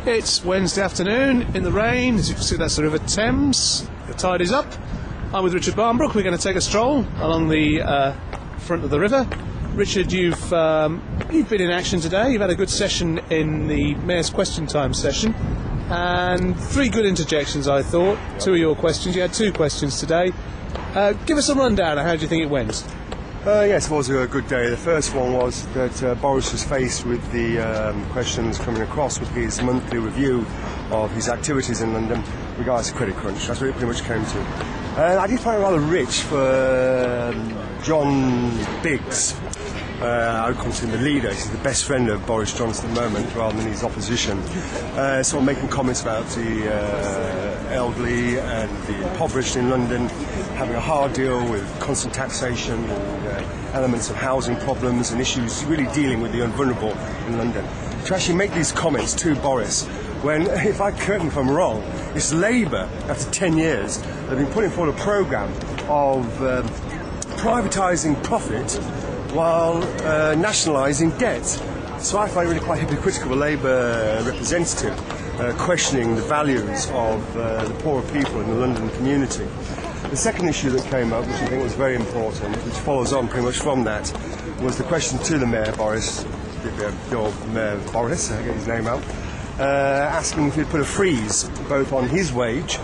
It's Wednesday afternoon in the rain. As you can see, that's the River Thames. The tide is up. I'm with Richard Barnbrook. We're going to take a stroll along the front of the river. Richard, you've been in action today. You've had a good session in the Mayor's Question Time session, and 3 good interjections, I thought. 2 of your questions. You had 2 questions today. Give us a rundown of how do you think it went? Yes, it was a good day. The first one was that Boris was faced with the questions coming across with his monthly review of his activities in London regards to credit crunch. That's what it pretty much came to. I did find it rather rich for John Biggs. I would consider him the leader. He's the best friend of Boris Johnson at the moment, rather than his opposition. Sort of making comments about the elderly and the impoverished in London, having a hard deal with constant taxation and elements of housing problems and issues really dealing with the vulnerable in London. To actually make these comments to Boris, when, if I correct me if I'm wrong, it's Labour, after 10 years, they've been putting forward a programme of privatising profit while nationalising debt. So I find it really quite hypocritical, a Labour representative questioning the values of the poorer people in the London community. The second issue that came up, which I think was very important, which follows on pretty much from that, was the question to the Mayor, Boris, your Mayor Boris, I get his name out, asking if he'd put a freeze both on his wage,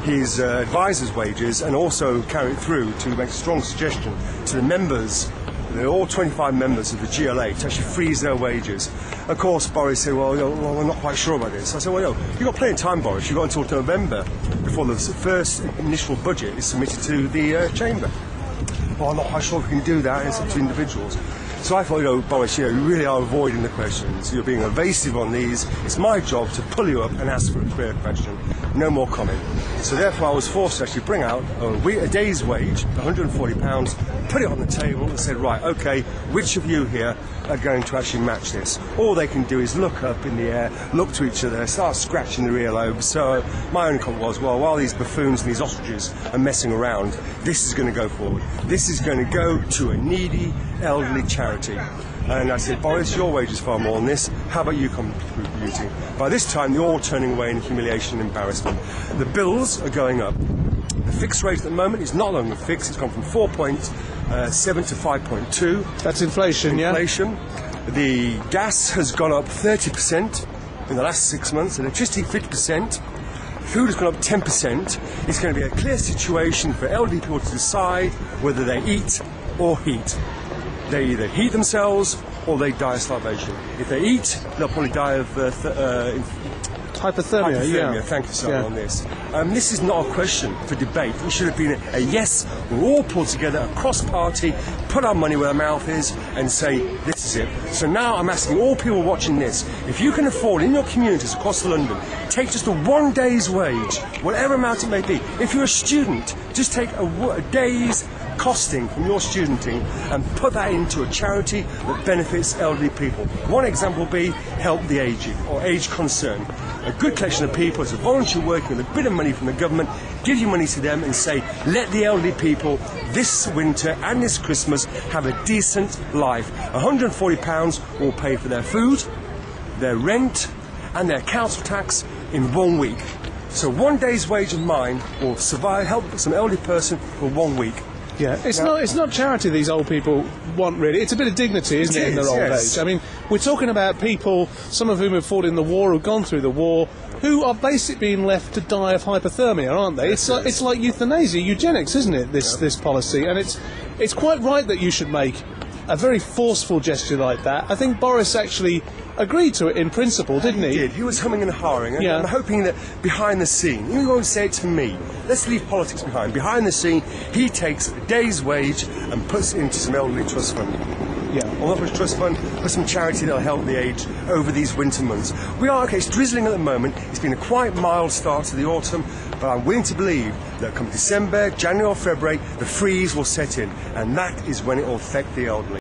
his advisors' wages, and also carry it through to make a strong suggestion to the members, all 25 members of the GLA, to actually freeze their wages. Of course, Boris said, well, we're not quite sure about this. I said, well, you've got plenty of time, Boris. You've got until November before the first initial budget is submitted to the Chamber. Well, I'm not quite sure if we can do that. It's up to individuals. So I thought, Boris, you really are avoiding the questions. You're being evasive on these. It's my job to pull you up and ask for a clear question. No more comment. So therefore, I was forced to actually bring out a day's wage, £140, put it on the table and said, right, OK, which of you here are going to actually match this? All they can do is look up in the air, look to each other, start scratching the earlobes. So my own comment was, well, while these buffoons and these ostriches are messing around, this is going to go forward. This is going to go to a needy, elderly charity. And I said, Boris, your wage is far more than this. How about you contributing? By this time, they're all turning away in humiliation and embarrassment. The bills are going up. The fixed rate at the moment is not longer fixed. It's gone from 4.7 to 5.2. That's inflation, yeah? Inflation. The gas has gone up 30% in the last 6 months. Electricity, 50%. Food has gone up 10%. It's going to be a clear situation for elderly people to decide whether they eat or heat. They either heat themselves or they die of starvation. If they eat, they'll probably die of hypothermia. Yeah. Thank you, sir, on this. This is not a question for debate. It should have been a yes. We're all pulled together across party, put our money where our mouth is, and say this is it. So now I'm asking all people watching this: if you can afford in your communities across London, take just a 1 day's wage, whatever amount it may be. If you're a student, just take a day's costing from your studenting and put that into a charity that benefits elderly people. One example would be Help the Aged or Age Concern. A good collection of people, it's a volunteer working with a bit of money from the government, give you money to them and say, let the elderly people this winter and this Christmas have a decent life. £140 will pay for their food, their rent and their council tax in 1 week. So 1 day's wage of mine will help some elderly person for 1 week. Yeah, it's not charity these old people want, really. It's a bit of dignity, isn't it, in their old age? I mean, we're talking about people, some of whom have fought in the war, who've gone through the war, who are basically being left to die of hypothermia, aren't they? It's like euthanasia, eugenics, isn't it, this policy? And it's quite right that you should make a very forceful gesture like that. I think Boris actually agreed to it in principle, didn't he? He did. He was humming and hawing, and I'm hoping that behind the scene, he won't say it to me, let's leave politics behind. Behind the scene, he takes a day's wage and puts it into some elderly trust fund. Yeah. Or not much trust fund, but some charity that'll help the aged over these winter months. It's drizzling at the moment. It's been a quite mild start to the autumn, but I'm willing to believe that come December, January or February, the freeze will set in, and that is when it will affect the elderly.